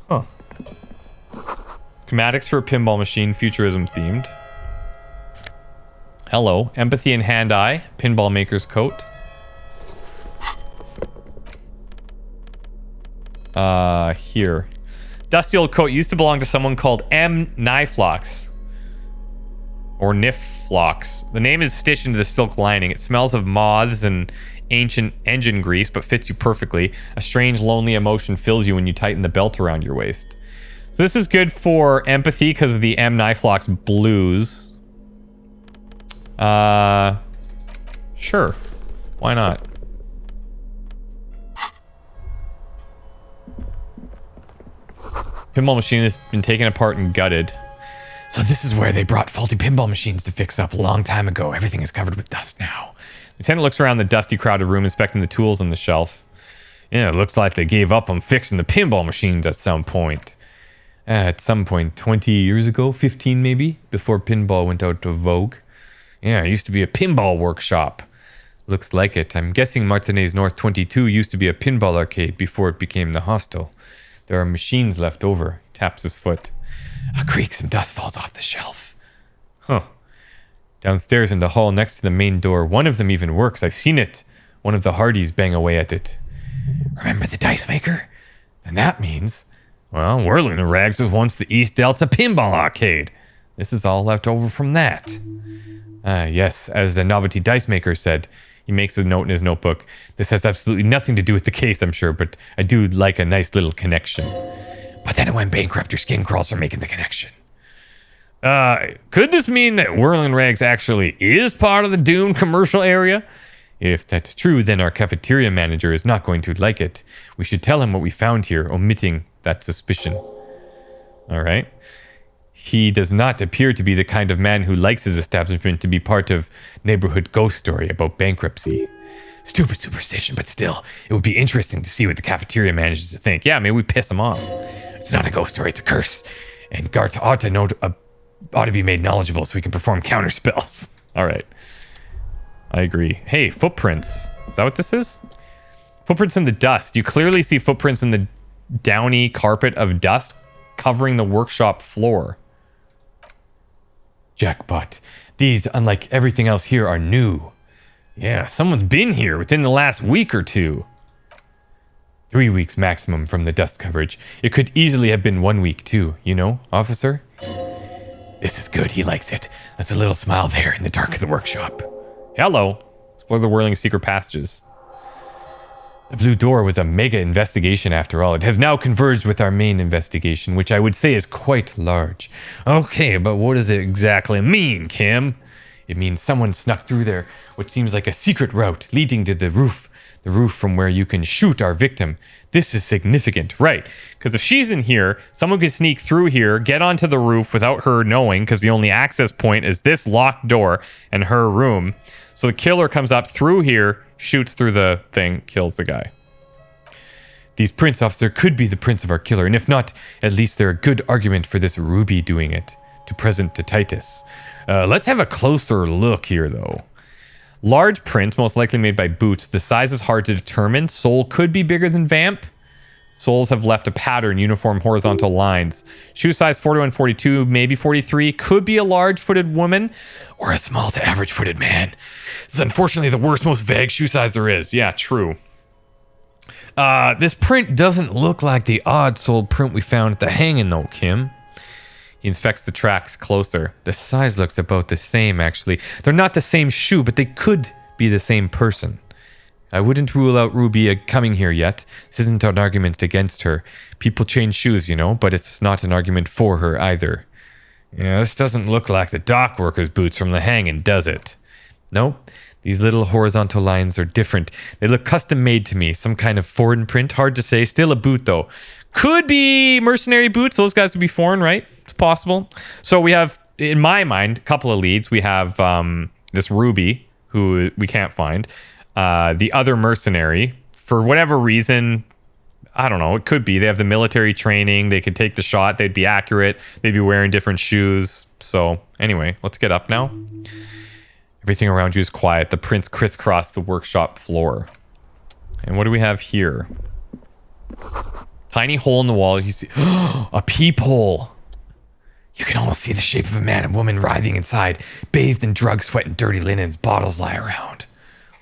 Huh. Schematics for a pinball machine, futurism themed. Hello. Empathy and hand-eye. Pinball maker's coat. Here. Dusty old coat used to belong to someone called M. Niflox. Or Niflox. The name is stitched into the silk lining. It smells of moths and ancient engine grease, but fits you perfectly. A strange, lonely emotion fills you when you tighten the belt around your waist. So this is good for empathy because of the M. Niflox blues. Sure. Why not? Pinball machine has been taken apart and gutted. So this is where they brought faulty pinball machines to fix up a long time ago. Everything is covered with dust now. Lieutenant looks around the dusty, crowded room, inspecting the tools on the shelf. Yeah, it looks like they gave up on fixing the pinball machines at some point. 20 years ago, 15 maybe, before pinball went out of vogue. Yeah, it used to be a pinball workshop. Looks like it. I'm guessing Martinez North 22 used to be a pinball arcade before it became the hostel. There are machines left over. He taps his foot. A creak, some dust falls off the shelf. Huh. Downstairs in the hall next to the main door, one of them even works. I've seen it. One of the Hardies bang away at it. Remember the dice maker? Then that means, well, Whirling and Rags was once the East Delta Pinball Arcade. This is all left over from that. Yes, as the novelty dice maker said. He makes a note in his notebook. This has absolutely nothing to do with the case, I'm sure, but I do like a nice little connection. But then it went bankrupt. Your skin crawls from making the connection. Could this mean that Whirling Rags actually is part of the doomed commercial area? If that's true, then our cafeteria manager is not going to like it. We should tell him what we found here, omitting that suspicion. All right. He does not appear to be the kind of man who likes his establishment to be part of neighborhood ghost story about bankruptcy. Stupid superstition, but still, it would be interesting to see what the cafeteria manages to think. Yeah, maybe we piss him off. It's not a ghost story, it's a curse. And Gart ought to be made knowledgeable so we can perform counter spells. All right. I agree. Hey, footprints. Is that what this is? Footprints in the dust. You clearly see footprints in the downy carpet of dust covering the workshop floor. Jackpot. These, unlike everything else here, are new. Yeah, someone's been here within the last week or two. 3 weeks maximum from the dust coverage. It could easily have been 1 week too, you know, officer? This is good, he likes it. That's a little smile there in the dark of the workshop. Hello. Explore the whirling secret passages. The blue door was a mega investigation after all. It has now converged with our main investigation, which I would say is quite large. Okay, but what does it exactly mean, Kim? It means someone snuck through there, what seems like a secret route leading to the roof from where you can shoot our victim. This is significant, right? Because if she's in here, someone could sneak through here, get onto the roof without her knowing, because the only access point is this locked door and her room. So the killer comes up through here, shoots through the thing, kills the guy. These prints, officer, could be the prints of our killer, and if not, at least they're a good argument for this Ruby doing it, to present to Titus. Let's have a closer look here, though. Large print, most likely made by Boots. The size is hard to determine. Sole could be bigger than Vamp. Soles have left a pattern, uniform horizontal lines. Shoe size 41, 42, maybe 43. Could be a large-footed woman or a small to average-footed man. This is unfortunately the worst, most vague shoe size there is. Yeah, true. This print doesn't look like the odd-soled print we found at the hanging, though, Kim. He inspects the tracks closer. The size looks about the same, actually. They're not the same shoe, but they could be the same person. I wouldn't rule out Ruby coming here yet. This isn't an argument against her. People change shoes, you know, but it's not an argument for her either. Yeah, this doesn't look like the dock worker's boots from the hanging, does it? Nope. These little horizontal lines are different. They look custom made to me. Some kind of foreign print. Hard to say. Still a boot, though. Could be mercenary boots. Those guys would be foreign, right? It's possible. So we have, in my mind, a couple of leads. We have this Ruby, who we can't find. The other mercenary, for whatever reason, I don't know, it could be. They have the military training. They could take the shot. They'd be accurate. They'd be wearing different shoes. So anyway, let's get up now. Everything around you is quiet. The prints crisscross the workshop floor. And what do we have here? Tiny hole in the wall. You see a peephole. You can almost see the shape of a man and woman writhing inside, bathed in drug sweat and dirty linens. Bottles lie around.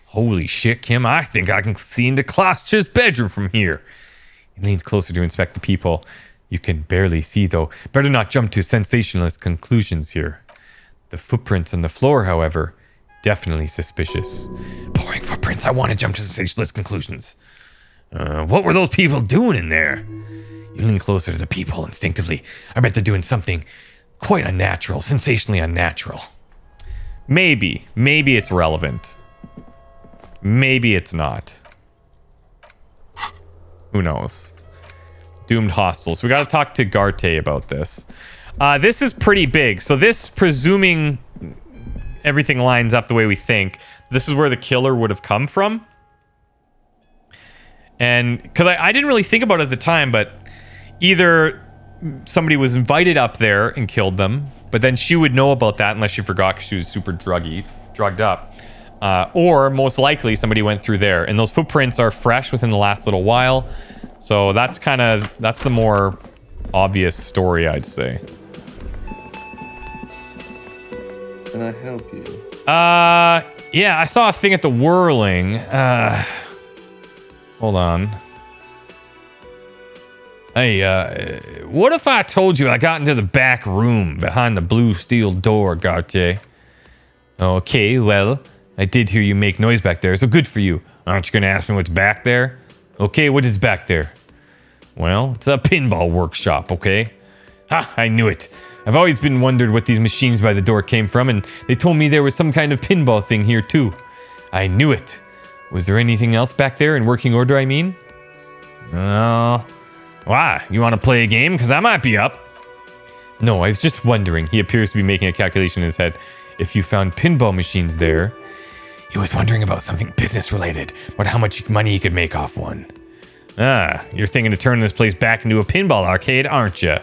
Holy shit, Kim. I think I can see into Klaus's bedroom from here. He leans closer to inspect the peephole. You can barely see, though. Better not jump to sensationalist conclusions here. The footprints on the floor, however, definitely suspicious. Boring footprints. I want to jump to sensationalist conclusions. What were those people doing in there? You lean closer to the peephole instinctively. I bet they're doing something quite unnatural, sensationally unnatural. Maybe it's relevant. Maybe it's not. Who knows? Doomed hostels. We got to talk to Garte about this. This is pretty big. So this, presuming everything lines up the way we think, this is where the killer would have come from. And because I didn't really think about it at the time, but either somebody was invited up there and killed them, but then she would know about that unless she forgot because she was super drugged up. Or most likely somebody went through there. And those footprints are fresh within the last little while. So that's the more obvious story, I'd say. Can I help you? Yeah, I saw a thing at the Whirling. Hold on. Hey, what if I told you I got into the back room behind the blue steel door, Garte? Okay, well, I did hear you make noise back there, so good for you. Aren't you gonna ask me what's back there? Okay, what is back there? Well, it's a pinball workshop, okay? Ha, I knew it. I've always been wondered what these machines by the door came from, and they told me there was some kind of pinball thing here, too. I knew it. Was there anything else back there in working order, I mean? Why? You want to play a game? Because I might be up. No, I was just wondering. He appears to be making a calculation in his head. If you found pinball machines there... He was wondering about something business-related, about how much money he could make off one. You're thinking to turn this place back into a pinball arcade, aren't you?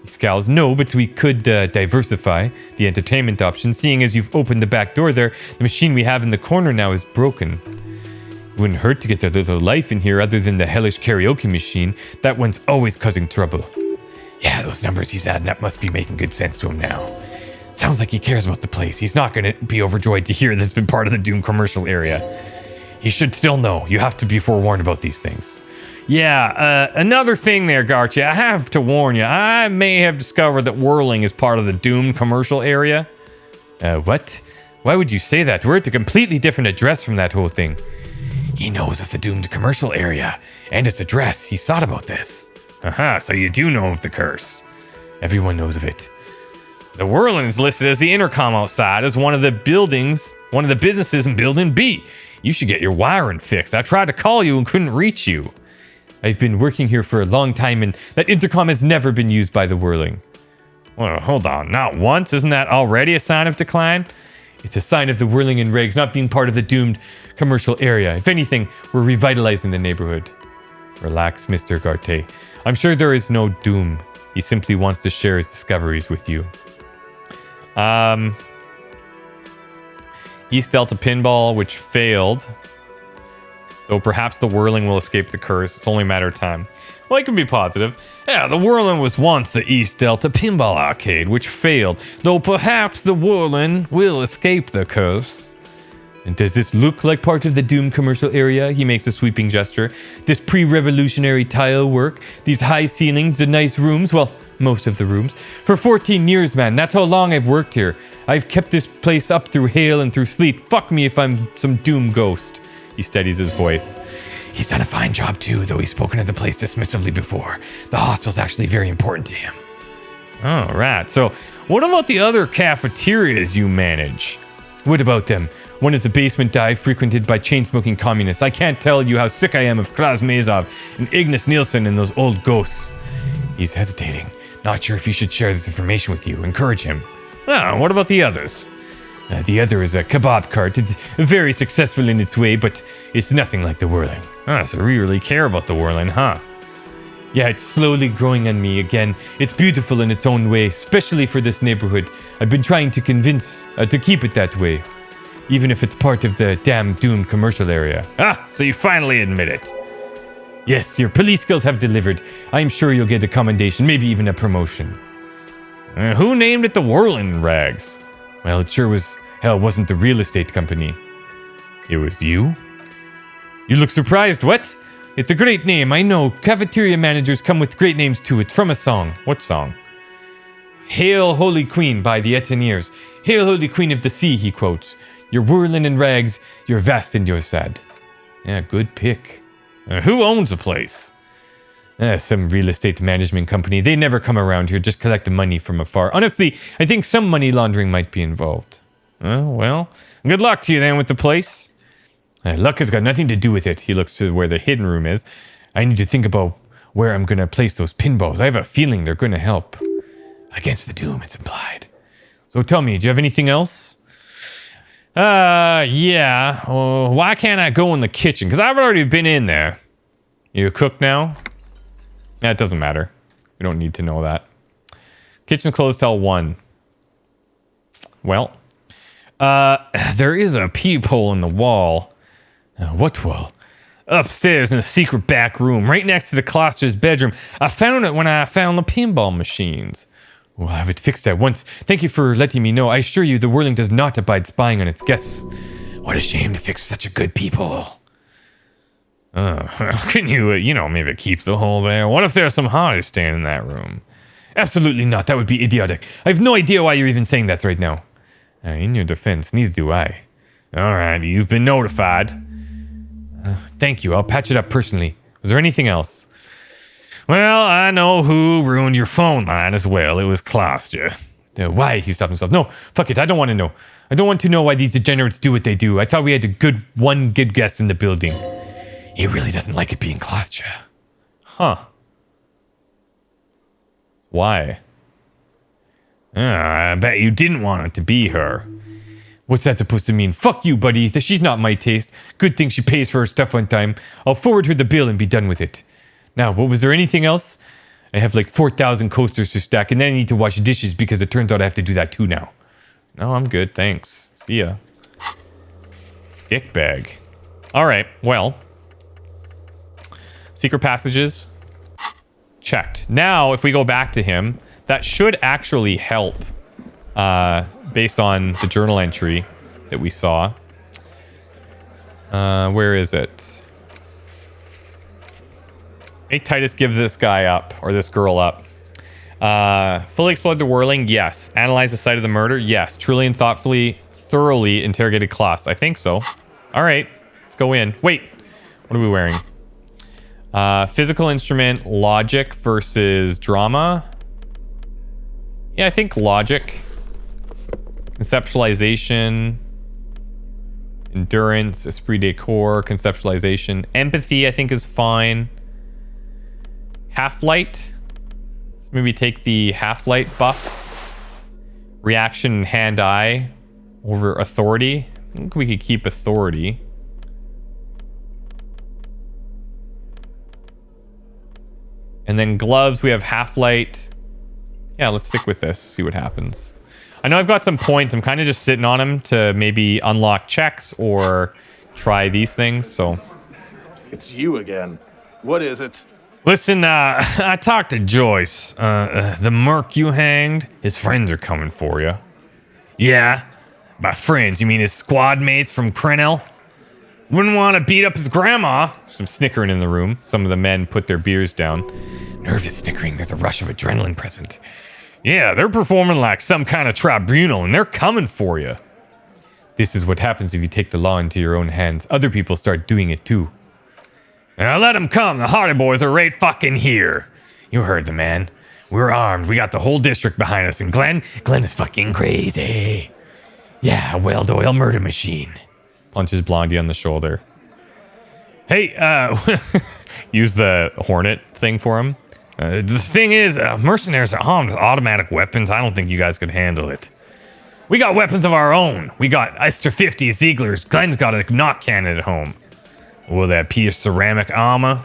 He scowls. No, but we could diversify the entertainment options. Seeing as you've opened the back door there, the machine we have in the corner now is broken. It wouldn't hurt to get a little life in here other than the hellish karaoke machine. That one's always causing trouble. Yeah, those numbers he's adding up must be making good sense to him now. Sounds like he cares about the place. He's not going to be overjoyed to hear this has been part of the Doom commercial area. He should still know. You have to be forewarned about these things. Yeah, another thing there, Garcia. I have to warn you. I may have discovered that Whirling is part of the Doom commercial area. What? Why would you say that? We're at a completely different address from that whole thing. He knows of the doomed commercial area and its address. He's thought about this. Aha, so you do know of the curse. Everyone knows of it. The Whirling is listed as the intercom outside as one of the businesses in Building B. You should get your wiring fixed. I tried to call you and couldn't reach you. I've been working here for a long time, and that intercom has never been used by the Whirling. Well, hold on. Not once? Isn't that already a sign of decline? It's a sign of the Whirling and Regs not being part of the doomed commercial area. If anything, we're revitalizing the neighborhood. Relax, Mr. Garte. I'm sure there is no doom. He simply wants to share his discoveries with you. East Delta Pinball, which failed. Though perhaps the Whirling will escape the curse. It's only a matter of time. Well, I can be positive. Yeah, the Whirling was once the East Delta Pinball Arcade, which failed. Though perhaps the Whirling will escape the curse. And does this look like part of the Doom commercial area? He makes a sweeping gesture. This pre-revolutionary tile work, these high ceilings, the nice rooms, well, most of the rooms. For 14 years, man, that's how long I've worked here. I've kept this place up through hail and through sleet. Fuck me if I'm some Doom ghost. He steadies his voice. He's done a fine job too, though he's spoken of the place dismissively before. The hostel's actually very important to him. Oh, right. So, what about the other cafeterias you manage? What about them? One is the basement dive frequented by chain-smoking communists. I can't tell you how sick I am of Kraz Mazov and Ignis Nielsen and those old ghosts. He's hesitating. Not sure if he should share this information with you. Encourage him. Oh, what about the others? The other is a kebab cart. It's very successful in its way, but it's nothing like the Whirling. So you really care about the Whirling, huh? Yeah, it's slowly growing on me again. It's beautiful in its own way, especially for this neighborhood. I've been trying to convince to keep it that way, even if it's part of the damn doomed commercial area. So you finally admit it. Yes, your police skills have delivered. I am sure you'll get a commendation, maybe even a promotion. Who named it the Whirling Rags? Well, it sure was. Hell, it wasn't the real estate company. It was you? You look surprised, what? It's a great name, I know. Cafeteria managers come with great names too. It's from a song. What song? Hail, Holy Queen by the Etineers. Hail, Holy Queen of the Sea, he quotes. You're whirling in rags, you're vast and you're sad. Yeah, good pick. Who owns the place? Some real estate management company. They never come around here, just collect the money from afar. Honestly, I think some money laundering might be involved. Well, good luck to you then with the place. Luck has got nothing to do with it. He looks to where the hidden room is. I need to think about where I'm going to place those pinballs. I have a feeling they're going to help. Against the doom, it's implied. So tell me, do you have anything else? Yeah. Why can't I go in the kitchen? Because I've already been in there. You a cook now? That doesn't matter. We don't need to know that. Kitchen's closed till 1. Well, there is a peephole in the wall. What wall? Upstairs in a secret back room, right next to the Kloster's bedroom. I found it when I found the pinball machines. We'll have it fixed at once. Thank you for letting me know. I assure you, the Whirling does not abide spying on its guests. What a shame to fix such a good people. Can you, maybe keep the hole there? What if there's some Hardie staying in that room? Absolutely not. That would be idiotic. I have no idea why you're even saying that right now. In your defense, neither do I. All right, you've been notified. Thank you. I'll patch it up personally. Was there anything else? Well, I know who ruined your phone line as well. It was Kloster. Why? He stopped himself. No, fuck it. I don't want to know. I don't want to know why these degenerates do what they do. I thought we had one good guest in the building. He really doesn't like it being Kloster. Huh. Why? I bet you didn't want it to be her. What's that supposed to mean? Fuck you, buddy. She's not my taste. Good thing she pays for her stuff on time. I'll forward her the bill and be done with it. Now, was there anything else? I have like 4,000 coasters to stack, and then I need to wash dishes because it turns out I have to do that too now. No, I'm good. Thanks. See ya. Dick bag. All right. Well. Secret passages. Checked. Now, if we go back to him, that should actually help. Based on the journal entry that we saw. Where is it? Make Titus give this guy up, or this girl up. Fully explored the Whirling? Yes. Analyze the site of the murder? Yes. Truly and thoroughly interrogated Klaus? I think so. All right. Let's go in. Wait. What are we wearing? Physical instrument, logic versus drama. Yeah, I think logic. Conceptualization. Endurance, esprit de corps, conceptualization. Empathy, I think, is fine. Half-light. Let's maybe take the half-light buff. Reaction and hand-eye over authority. I think we could keep authority. And then gloves, we have half-light. Yeah, let's stick with this, see what happens. I know I've got some points. I'm kind of just sitting on them to maybe unlock checks or try these things, so. It's you again. What is it? Listen, I talked to Joyce. The merc you hanged, his friends are coming for you. Yeah? By friends, you mean his squad mates from Crenel? Wouldn't want to beat up his grandma. Some snickering in the room. Some of the men put their beers down. Nervous snickering. There's a rush of adrenaline present. Yeah, they're performing like some kind of tribunal, and they're coming for you. This is what happens if you take the law into your own hands. Other people start doing it too. Now let them come. The Hardie boys are right fucking here. You heard the man. We're armed. We got the whole district behind us. And Glenn is fucking crazy. Yeah, a well-oiled murder machine. Punches Blondie on the shoulder. Hey, use the Hornet thing for him. The thing is, mercenaries are armed with automatic weapons. I don't think you guys could handle it. We got weapons of our own. We got Eister 50 Zieglers. Glenn's got a knock cannon at home. Will that pierce ceramic armor?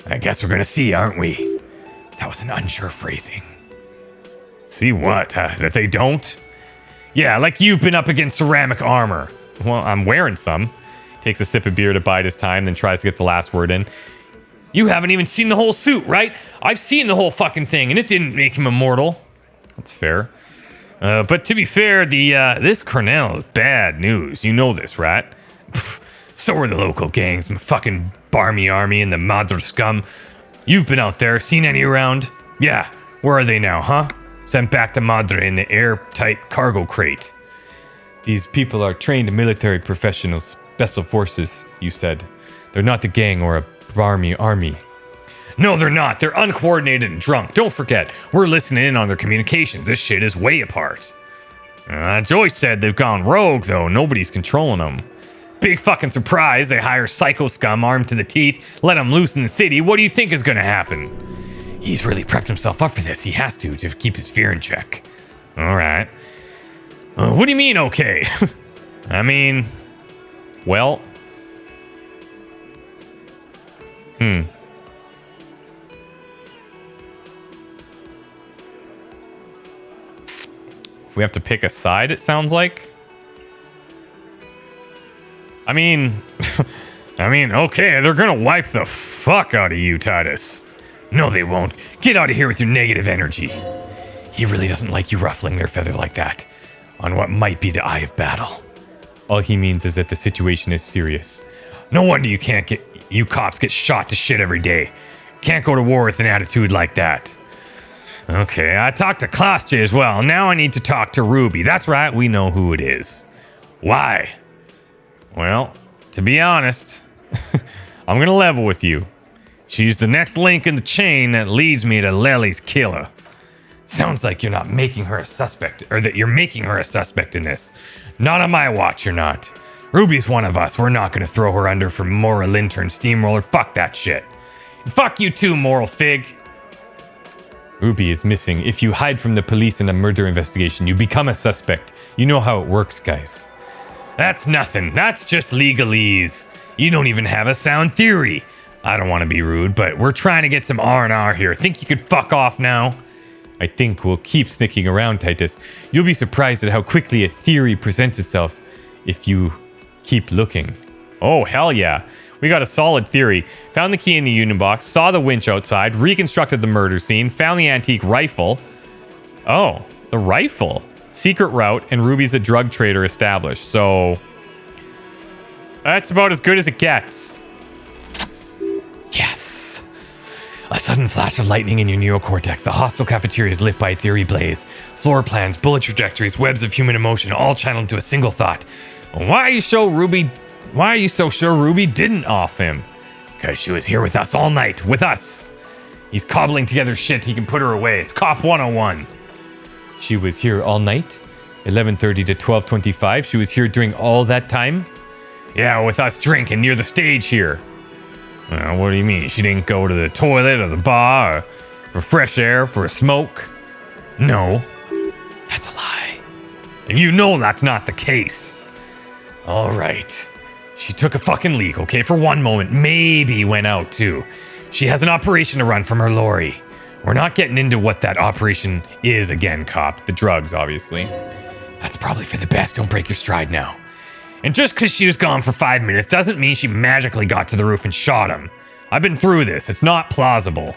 I guess we're gonna see, aren't we? That was an unsure phrasing. See what? That they don't? Yeah, like you've been up against ceramic armor. Well, I'm wearing some. Takes a sip of beer to bide his time, then tries to get the last word in. You haven't even seen the whole suit, right? I've seen the whole fucking thing, and it didn't make him immortal. That's fair. But to be fair, this Cornell is bad news. You know this, right? Pff, so are the local gangs, the fucking Barmy Army and the Madre scum. You've been out there, seen any around? Yeah, where are they now, huh? Sent back to Madre in the airtight cargo crate. These people are trained military professionals, special forces, you said. They're not the gang or a Barmy Army. No, they're not. They're uncoordinated and drunk. Don't forget, we're listening in on their communications. This shit is way apart. Joyce said they've gone rogue, though. Nobody's controlling them. Big fucking surprise. They hire psycho scum armed to the teeth, let them loose in the city. What do you think is going to happen? He's really prepped himself up for this. He has to keep his fear in check. All right. What do you mean, okay? I mean, well... We have to pick a side, it sounds like. I mean, okay, they're gonna wipe the fuck out of you, Titus. No, they won't. Get out of here with your negative energy. He really doesn't like you ruffling their feather like that on what might be the eye of battle. All he means is that the situation is serious. No wonder you cops get shot to shit every day. Can't go to war with an attitude like that. Okay, I talked to Klaasje as well. Now I need to talk to Ruby. That's right, we know who it is. Why? Well, to be honest, I'm gonna level with you. She's the next link in the chain that leads me to Lely's killer. Sounds like you're not making her a suspect, or that you're making her a suspect in this. Not on my watch, you're not. Ruby's one of us. We're not gonna throw her under for Mora Lintern Steamroller. Fuck that shit. And fuck you too, Moral Fig. Ruby is missing. If you hide from the police in a murder investigation, you become a suspect. You know how it works, guys. That's nothing. That's just legalese. You don't even have a sound theory. I don't want to be rude, but we're trying to get some R&R here. Think you could fuck off now? I think we'll keep sticking around, Titus. You'll be surprised at how quickly a theory presents itself if you keep looking. Oh, hell yeah. We got a solid theory. Found the key in the union box, saw the winch outside, reconstructed the murder scene, found the antique rifle. Oh, the rifle. Secret route, and Ruby's a drug trader established. So, that's about as good as it gets. Yes. A sudden flash of lightning in your neocortex. The hostile cafeteria is lit by its eerie blaze. Floor plans, bullet trajectories, webs of human emotion, all channeled into a single thought. Why are you so sure Ruby didn't off him? Because she was here with us all night. With us. He's cobbling together shit. He can put her away. It's Cop 101. She was here all night? 11:30 to 12:25. She was here during all that time? Yeah, with us drinking near the stage here. What do you mean? She didn't go to the toilet or the bar or for fresh air, for a smoke? No. That's a lie. You know that's not the case. All right. She took a fucking leak, okay, for one moment. Maybe went out, too. She has an operation to run from her lorry. We're not getting into what that operation is again, Cop. The drugs, obviously. That's probably for the best. Don't break your stride now. And just because she was gone for 5 minutes doesn't mean she magically got to the roof and shot him. I've been through this. It's not plausible.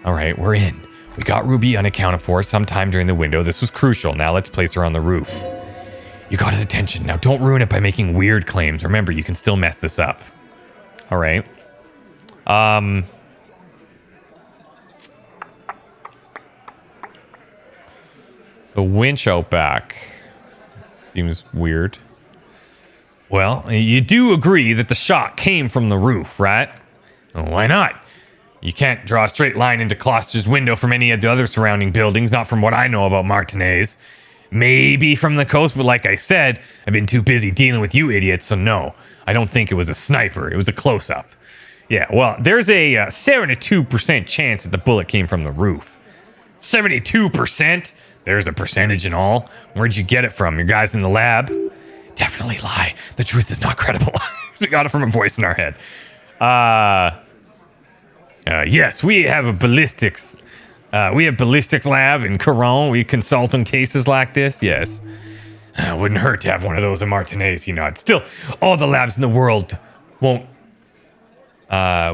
All right, we're in. We got Ruby unaccounted for sometime during the window. This was crucial. Now let's place her on the roof. You got his attention. Now don't ruin it by making weird claims. Remember, you can still mess this up. All right. The winch out back seems weird. Well, you do agree that the shot came from the roof, right? Well, why not? You can't draw a straight line into Klaasje's window from any of the other surrounding buildings, not from what I know about Martinez. Maybe from the coast, but like I said, I've been too busy dealing with you idiots, so no. I don't think it was a sniper. It was a close-up. Yeah, well, there's a 72% chance that the bullet came from the roof. 72%? There's a percentage and all. Where'd you get it from? Your guys in the lab? Definitely lie. The truth is not credible. We got it from a voice in our head. Yes, we have a ballistics. We have ballistics lab in Caron. We consult on cases like this. Yes. Wouldn't hurt to have one of those in Martinez, you know. Still, all the labs in the world won't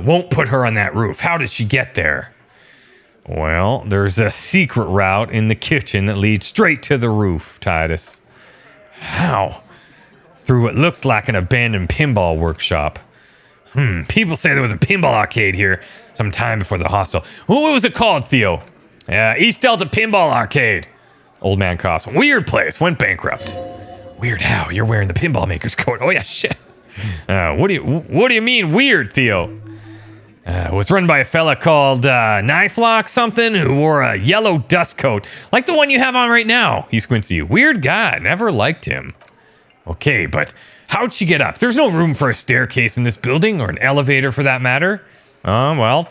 won't put her on that roof. How did she get there? Well, there's a secret route in the kitchen that leads straight to the roof, Titus. How? Through what looks like an abandoned pinball workshop. People say there was a pinball arcade here some time before the hostel. What was it called, Theo? East Delta Pinball Arcade. Old man coughs. Weird place. Went bankrupt. Weird how? You're wearing the pinball maker's coat. Oh yeah, shit. What do you mean weird, Theo? It was run by a fella called Knifelock something who wore a yellow dust coat, like the one you have on right now. He squints at you. Weird guy. Never liked him. Okay, but how'd she get up? There's no room for a staircase in this building, or an elevator for that matter. Well,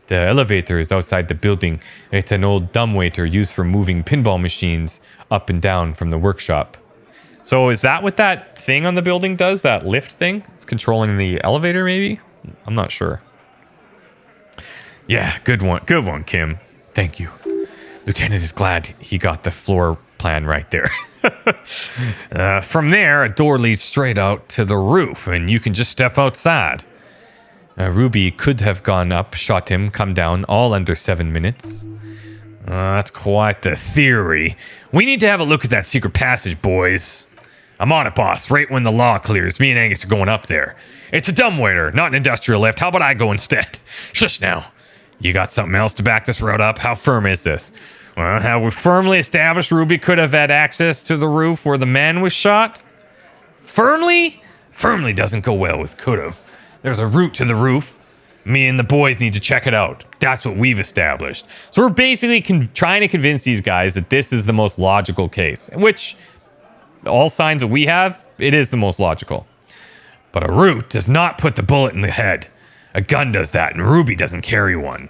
the elevator is outside the building. It's an old dumbwaiter used for moving pinball machines up and down from the workshop. So is that what that thing on the building does? That lift thing? It's controlling the elevator, maybe? I'm not sure. Yeah, good one. Good one, Kim. Thank you. Lieutenant is glad he got the floor plan right there. From there, a door leads straight out to the roof, and you can just step outside. Ruby could have gone up, shot him, come down, all under 7 minutes. That's quite the theory. We need to have a look at that secret passage, boys. I'm on it, boss. Right when the law clears, me and Angus are going up there. It's a dumbwaiter, not an industrial lift. How about I go instead? Shush now. You got something else to back this route up? How firm is this? Well, have we firmly established Ruby could have had access to the roof where the man was shot? Firmly? Firmly doesn't go well with could have. There's a route to the roof. Me and the boys need to check it out. That's what we've established. So we're basically trying to convince these guys that this is the most logical case, which all signs that we have, it is the most logical. But a route does not put the bullet in the head. A gun does that, and Ruby doesn't carry one.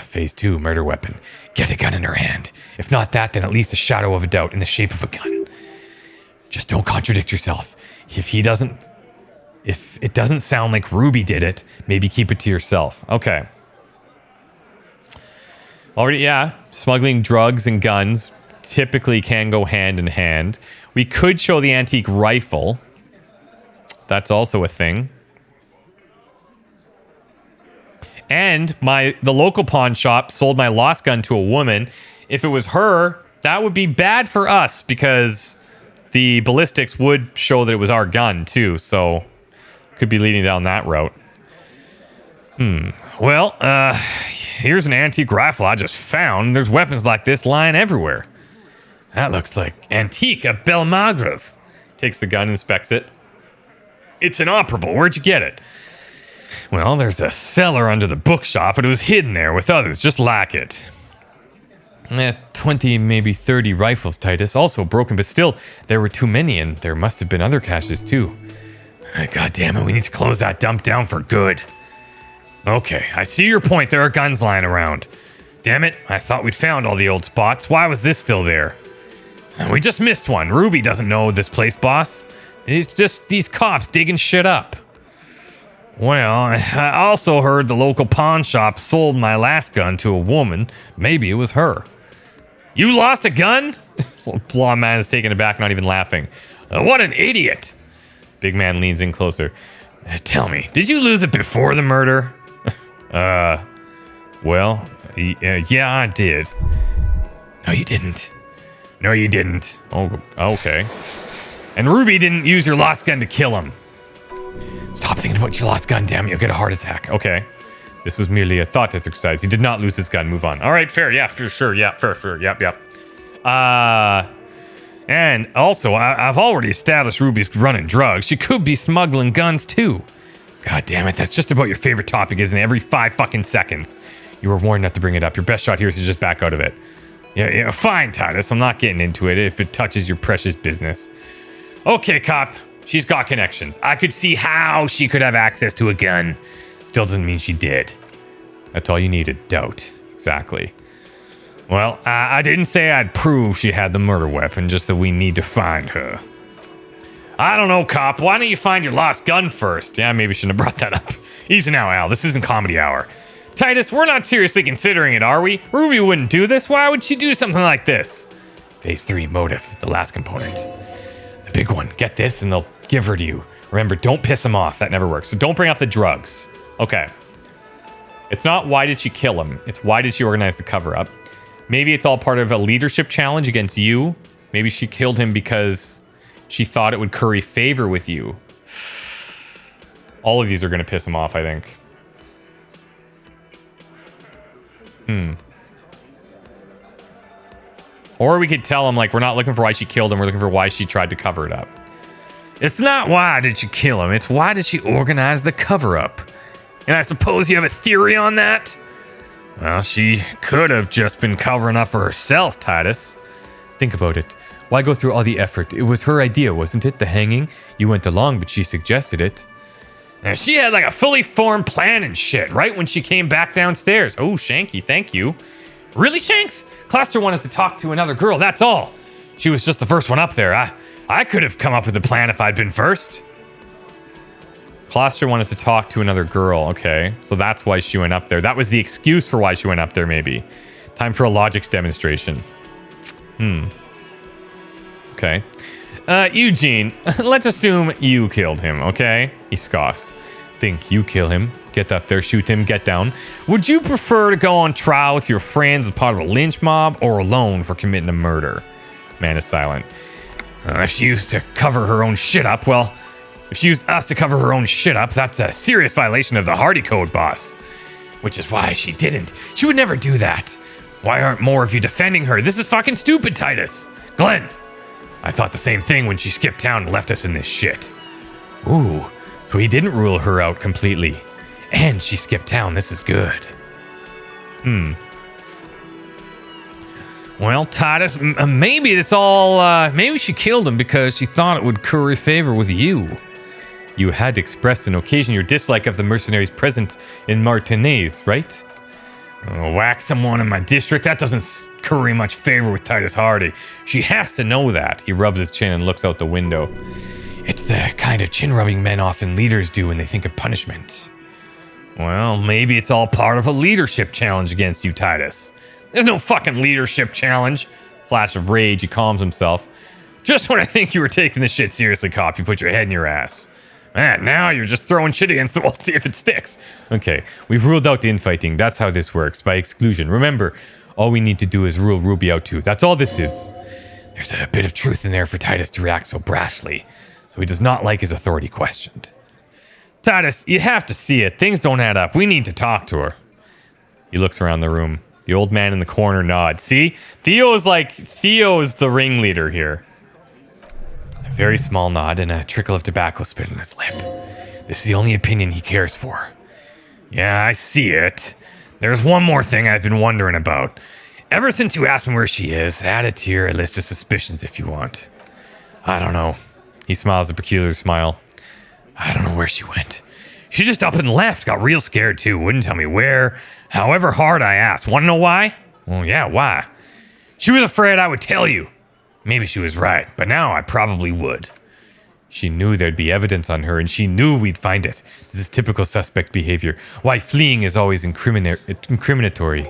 Phase 2, murder weapon. Get a gun in her hand. If not that, then at least a shadow of a doubt in the shape of a gun. Just don't contradict yourself. If it doesn't sound like Ruby did it, maybe keep it to yourself. Okay. Already, yeah, smuggling drugs and guns typically can go hand in hand. We could show the antique rifle. That's also a thing. And the local pawn shop sold my lost gun to a woman. If it was her, that would be bad for us because the ballistics would show that it was our gun too. So could be leading down that route. Well, here's an antique rifle I just found. There's weapons like this lying everywhere. That looks like antique, a Belmagrove. Takes the gun, inspects it. It's inoperable. Where'd you get it? Well, there's a cellar under the bookshop, but it was hidden there with others just like it. 20, maybe 30 rifles, Titus. Also broken, but still, there were too many, and there must have been other caches, too. God damn it, we need to close that dump down for good. Okay, I see your point. There are guns lying around. Damn it, I thought we'd found all the old spots. Why was this still there? We just missed one. Ruby doesn't know this place, boss. It's just these cops digging shit up. Well, I also heard the local pawn shop sold my last gun to a woman. Maybe it was her. You lost a gun? Blonde man is taken aback, not even laughing. What an idiot. Big man leans in closer. Tell me, did you lose it before the murder? Well, yeah, I did. No, you didn't. No, you didn't. Oh, okay. And Ruby didn't use your lost gun to kill him. Stop thinking about your lost gun, damn it, you'll get a heart attack. Okay. This was merely a thought exercise. He did not lose his gun. Move on. All right, fair. Yeah, for sure. Yeah, fair. Yep. And also, I've already established Ruby's running drugs. She could be smuggling guns, too. God damn it, that's just about your favorite topic, isn't it? Every 5 fucking seconds. You were warned not to bring it up. Your best shot here is to just back out of it. Yeah, fine, Titus. I'm not getting into it if it touches your precious business. Okay, cop. She's got connections. I could see how she could have access to a gun. Still doesn't mean she did. That's all you needed. Doubt. Exactly. Well, I didn't say I'd prove she had the murder weapon, just that we need to find her. I don't know, cop. Why don't you find your lost gun first? Yeah, maybe shouldn't have brought that up. Easy now, Al. This isn't comedy hour. Titus, we're not seriously considering it, are we? Ruby wouldn't do this. Why would she do something like this? Phase 3, motive. The last component. The big one. Get this and they'll give her to you. Remember, don't piss him off. That never works. So don't bring up the drugs. Okay. It's not why did she kill him. It's why did she organize the cover-up. Maybe it's all part of a leadership challenge against you. Maybe she killed him because she thought it would curry favor with you. All of these are going to piss him off, I think. Or we could tell him, like, we're not looking for why she killed him. We're looking for why she tried to cover it up. It's not why did she kill him. It's why did she organize the cover-up. And I suppose you have a theory on that? Well, she could have just been covering up for herself, Titus. Think about it. Why go through all the effort? It was her idea, wasn't it? The hanging? You went along, but she suggested it. And she had like a fully formed plan and shit, right when she came back downstairs. Oh, Shanky, thank you. Really, Shanks? Cluster wanted to talk to another girl, that's all. She was just the first one up there. I could have come up with a plan if I'd been first. Cluster wanted to talk to another girl. Okay, so that's why she went up there. That was the excuse for why she went up there, maybe. Time for a logics demonstration. Okay. Eugene, let's assume you killed him, okay? He scoffs. Think you kill him, get up there, shoot him, get down. Would you prefer to go on trial with your friends as part of a lynch mob or alone for committing a murder? Man is silent. If she used to cover her own shit up, well, if she used us to cover her own shit up, that's a serious violation of the Hardie code, boss. Which is why she didn't. She would never do that. Why aren't more of you defending her? This is fucking stupid, Titus. Glenn. I thought the same thing when she skipped town and left us in this shit. Ooh, so he didn't rule her out completely. And she skipped town, this is good. Well, Titus, maybe it's all, maybe she killed him because she thought it would curry favor with you. You had expressed on occasion your dislike of the mercenaries present in Martinez, right? Whack someone in my district? That doesn't curry much favor with Titus Hardie. She has to know that. He rubs his chin and looks out the window. It's the kind of chin-rubbing men often leaders do when they think of punishment. Well, maybe it's all part of a leadership challenge against you, Titus. There's no fucking leadership challenge. Flash of rage, he calms himself. Just when I think you were taking this shit seriously, cop, you put your head in your ass. Man, now you're just throwing shit against the wall to see if it sticks. Okay, we've ruled out the infighting. That's how this works, by exclusion. Remember, all we need to do is rule Ruby out too. That's all this is. There's a bit of truth in there for Titus to react so brashly, so he does not like his authority questioned. Titus, you have to see it. Things don't add up. We need to talk to her. He looks around the room. The old man in the corner nods. See? Theo's the ringleader here. A very small nod and a trickle of tobacco spit on his lip. This is the only opinion he cares for. Yeah, I see it. There's one more thing I've been wondering about. Ever since you asked me where she is, add it to your list of suspicions if you want. I don't know. He smiles a peculiar smile. I don't know where she went. She just up and left. Got real scared too. Wouldn't tell me where. However hard I asked. Want to know why? Well, yeah, why? She was afraid I would tell you. Maybe she was right, but now I probably would. She knew there'd be evidence on her, and she knew we'd find it. This is typical suspect behavior. Why fleeing is always incriminatory.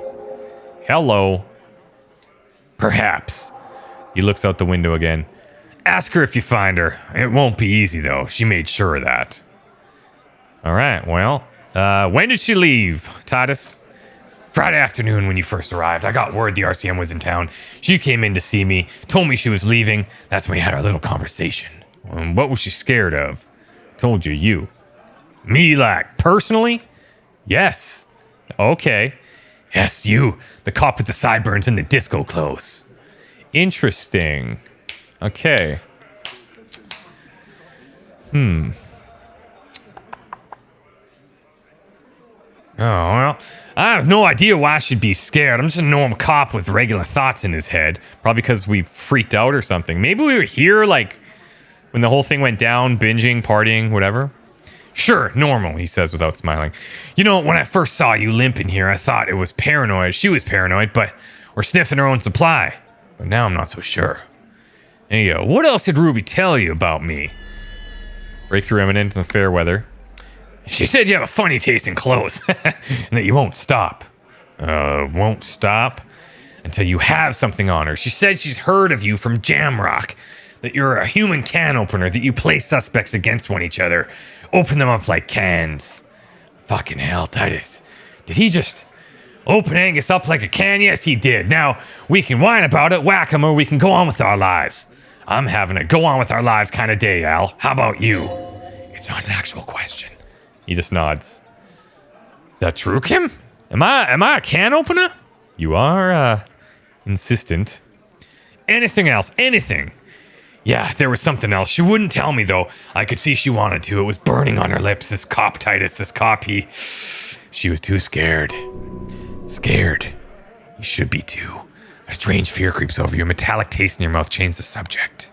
Hello. Perhaps. He looks out the window again. Ask her if you find her. It won't be easy, though. She made sure of that. All right, well, when did she leave, Titus? Friday afternoon when you first arrived. I got word the RCM was in town. She came in to see me, told me she was leaving. That's when we had our little conversation. What was she scared of? Told you. Me, like, personally? Yes. Okay. Yes, you. The cop with the sideburns and the disco clothes. Interesting. Okay. Oh, well, I have no idea why I should be scared. I'm just a normal cop with regular thoughts in his head. Probably because we freaked out or something. Maybe we were here, like, when the whole thing went down, binging, partying, whatever. Sure, normal, he says without smiling. You know, when I first saw you limping here, I thought it was paranoid. She was paranoid, but we're sniffing her own supply. But now I'm not so sure. Hey, what else did Ruby tell you about me? Breakthrough imminent in the fair weather. She said you have a funny taste in clothes, and that you won't stop. Won't stop? Until you have something on her. She said she's heard of you from Jamrock. that you're a human can opener, that you play suspects against one each other. Open them up like cans. Fucking hell, Titus. Did he just open Angus up like a can? Yes, he did. Now, we can whine about it, whack him, or we can go on with our lives. I'm having a go on with our lives kind of day, Al. How about you? It's not an actual question. He just nods. Is that true, Kim? Am I a can opener? You are, insistent. Anything else? Anything? Yeah, there was something else. She wouldn't tell me, though. I could see she wanted to. It was burning on her lips. This cop, Titus, this cop, she was too scared. Scared. You should be, too. A strange fear creeps over you. A metallic taste in your mouth. Change the subject.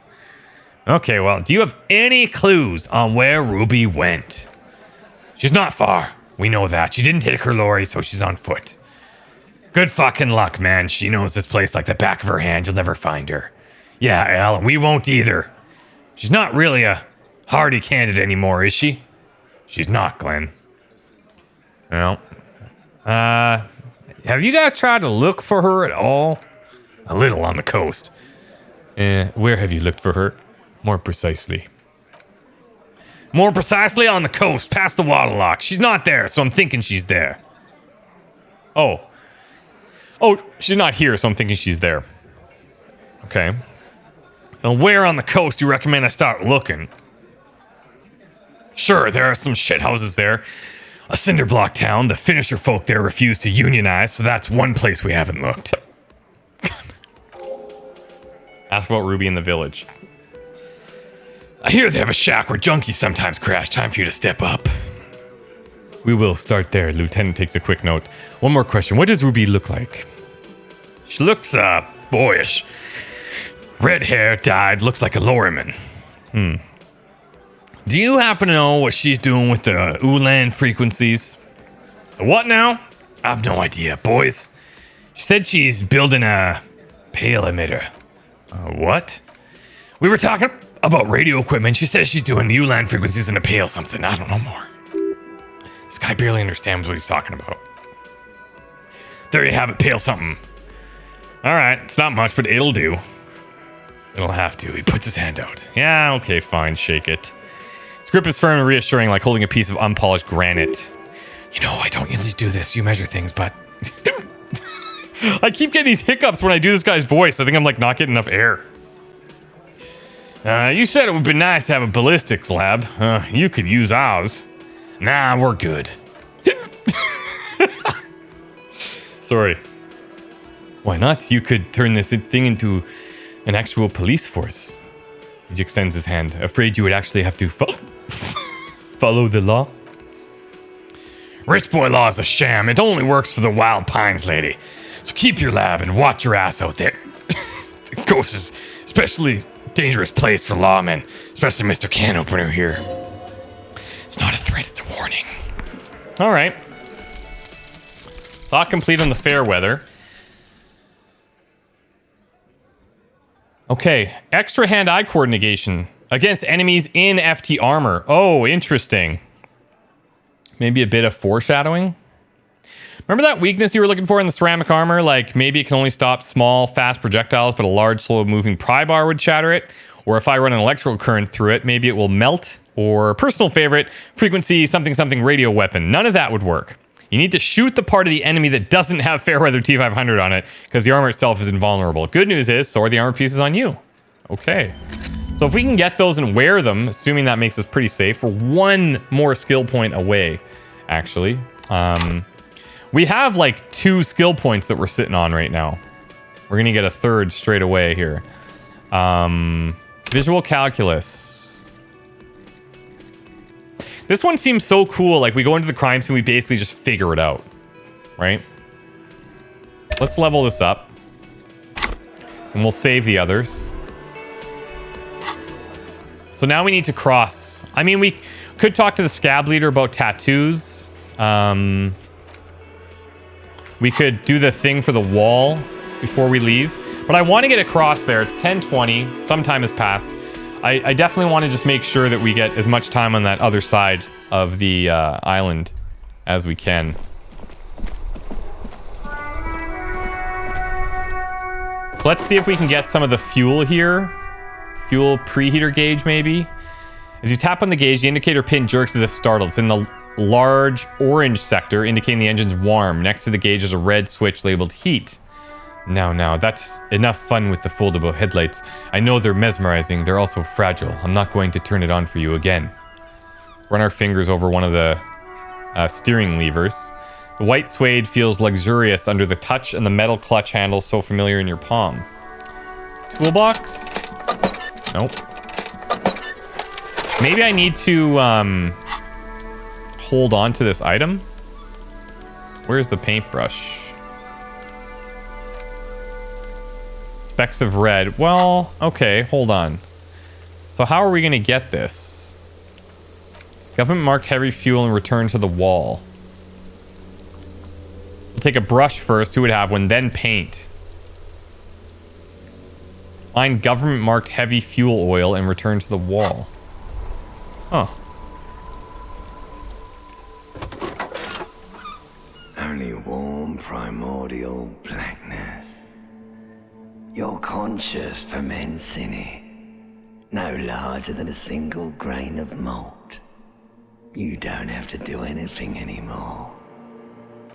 Okay, well, do you have any clues on where Ruby went? She's not far. We know that. She didn't take her lorry, so she's on foot. Good fucking luck, man. She knows this place like the back of her hand. You'll never find her. Yeah, Al, and we won't either. She's not really a Hardie candidate anymore, is she? She's not, Glenn. Well, have you guys tried to look for her at all? A little on the coast. Where have you looked for her? More precisely. More precisely on the coast, past the water lock. She's not there, so I'm thinking she's there. Oh, she's not here, so I'm thinking she's there. Okay. Now, where on the coast do you recommend I start looking? Sure, there are some shithouses there. A cinder block town. The finisher folk there refuse to unionize, so that's one place we haven't looked. Ask about Ruby in the village. I hear they have a shack where junkies sometimes crash. Time for you to step up. We will start there. Lieutenant takes a quick note. One more question. What does Ruby look like? She looks, boyish. Red hair, dyed, looks like a lorryman. Do you happen to know what she's doing with the Ulan frequencies? What now? I've no idea, boys. She said she's building a pale emitter. What? We were talking about radio equipment. She says she's doing Ulan frequencies in a pale something. I don't know more. This guy barely understands what he's talking about. There you have it, pale something. All right, it's not much, but it'll do. It'll have to. He puts his hand out. Yeah, okay, fine, shake it. His grip is firm and reassuring, like holding a piece of unpolished granite. You know, I don't usually do this. You measure things, but... I keep getting these hiccups when I do this guy's voice. I think I'm, like, not getting enough air. You said it would be nice to have a ballistics lab. You could use ours. Nah, we're good. Sorry. Why not? You could turn this thing into an actual police force. He extends his hand. Afraid you would actually have to follow the law? Rich boy law is a sham. It only works for the Wild Pines lady. So keep your lab and watch your ass out there. The Ghost is especially dangerous place for lawmen, especially Mr. Can Opener here. It's not a threat, it's a warning. All right. Thought complete on the fair weather. Okay, extra hand-eye coordination against enemies in FT armor. Oh, interesting. Maybe a bit of foreshadowing. Remember that weakness you were looking for in the ceramic armor? Like, maybe it can only stop small, fast projectiles, but a large, slow-moving pry bar would shatter it? Or if I run an electrical current through it, maybe it will melt? Or, personal favorite, frequency something radio weapon. None of that would work. You need to shoot the part of the enemy that doesn't have Fairweather T500 on it, because the armor itself is invulnerable. Good news is, so are the armor pieces on you. Okay. So if we can get those and wear them, assuming that makes us pretty safe, we're one more skill point away, actually. We have like 2 skill points that we're sitting on right now. We're gonna get a third straight away here. Visual calculus. This one seems so cool. Like, we go into the crime scene, we basically just figure it out, right? Let's level this up. And we'll save the others. So now we need to cross. I mean, we could talk to the scab leader about tattoos. We could do the thing for the wall before we leave. But I want to get across there. It's 10:20. Some time has passed. I definitely want to just make sure that we get as much time on that other side of the island as we can. Let's see if we can get some of the fuel here. Fuel preheater gauge, maybe? As you tap on the gauge, the indicator pin jerks as if startled. It's in the large orange sector, indicating the engine's warm. Next to the gauge is a red switch labeled heat. Now, that's enough fun with the foldable headlights. I know they're mesmerizing. They're also fragile. I'm not going to turn it on for you again. Let's run our fingers over one of the steering levers. The white suede feels luxurious under the touch, and the metal clutch handle so familiar in your palm. Toolbox? Nope. Maybe I need to hold on to this item. Where's the paintbrush? Specks of red. Well, okay, hold on. So how are we going to get this? Government marked heavy fuel and return to the wall. We'll take a brush first. Who would have one? Then paint. Find government marked heavy fuel oil and return to the wall. Huh. Only warm primordial blackness. Your conscious ferments in it, no larger than a single grain of malt. You don't have to do anything anymore.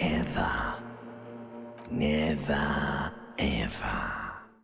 Ever. Never, ever.